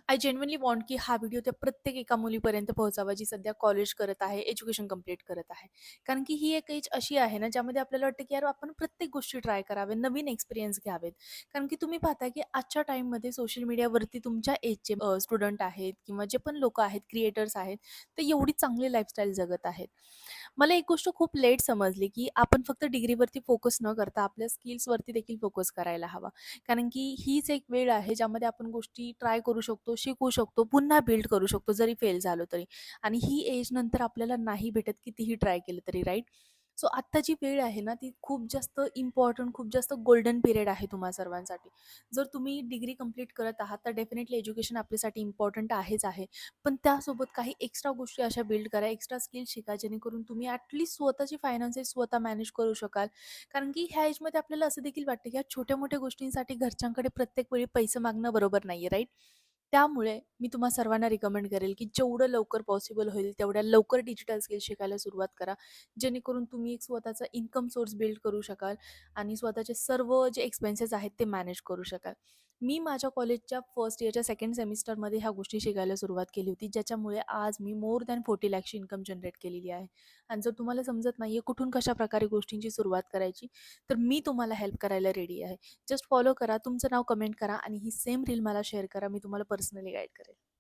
I genuinely want की हा video त्या प्रत्येक एका मुलीपर्यंत पोहोचावा, जी सध्या कॉलेज करत आहे, एज्युकेशन कंप्लीट करत आहे. कारण की ही एक एज अशी आहे ना, ज्यामध्ये आपल्याला वाटतं की यार आपण प्रत्येक गोष्टी ट्राय करावे, नवीन एक्सपिरियन्स घ्यावेत. कारण की तुम्ही पाहता की आजच्या टाईममध्ये सोशल मीडियावरती तुमच्या एजचे स्टुडंट आहेत किंवा जे पण लोकं आहेत, क्रिएटर्स आहेत, ते एवढी चांगली लाईफस्टाईल जगत आहेत. मला एक गोष्ट खूप लेट समजली, की आपण फक्त डिग्रीवरती फोकस न करता आपल्या स्किल्सवरती देखील फोकस करायला हवा. कारण की हीच एक वेळ आहे, ज्यामध्ये आपण गोष्टी ट्राय करू शकतो, शिकू शकतो, पुन्हा बिल्ड करू शकतो, जरी फेल झालो तरी. आणि ही एज नंतर आपल्याला नाही भेटत कितीही ट्राय केलं तरी, राईट? सो आत्ता जी वेळ आहे ना, ती खूप जास्त इम्पॉर्टंट, खूप जास्त गोल्डन पिरियड आहे तुम्हा सर्वांसाठी. जर तुम्ही डिग्री कंप्लीट करत आहात, तर डेफिनेटली एज्युकेशन आपल्यासाठी इम्पॉर्टंट आहेच आहे. पण त्यासोबत काही एक्स्ट्रा गोष्टी अशा बिल्ड करा, एक्स्ट्रा स्किल शिका, जेणेकरून तुम्ही ॲटलीस्ट स्वतःची फायनान्सेस स्वतः मॅनेज करू शकाल. कारण की ह्या एजमध्ये आपल्याला असं देखील वाटतं, की या छोट्या-मोठ्या गोष्टींसाठी घरच्यांकडे प्रत्येक वेळी पैसे मागणं बरोबर नाहीये, राइट? त्यामुळे मी तुम्हा सर्वांना रिकमेंड करेल, की जेवढं लवकर पॉसिबल होईल, तेवढ्या लवकर डिजिटल स्किल्स शिकायला सुरुवात करा. जेणेकरून तुम्ही एक स्वतःचा इन्कम सोर्स बिल्ड करू शकाल आणि स्वतःचे सर्व जे एक्सपेन्सेस आहेत, ते मॅनेज करू शकाल. मी माझ्या कॉलेजच्या फर्स्ट इयरच्या सेकंड सेमिस्टरमध्ये ह्या गोष्टी शिकायला सुरुवात केली होती, ज्याच्यामुळे आज मी मोर दॅन 40 लाखची इन्कम जनरेट केलेली आहे. आणि जर तुम्हाला समजत नाहीये कुठून कशाप्रकारे गोष्टींची सुरुवात करायची, तर मी तुम्हाला हेल्प करायला रेडी आहे. जस्ट फॉलो करा, तुमचं नाव कमेंट करा आणि ही सेम रील मला शेअर करा. मी तुम्हाला पर्सनली गाईड करेल.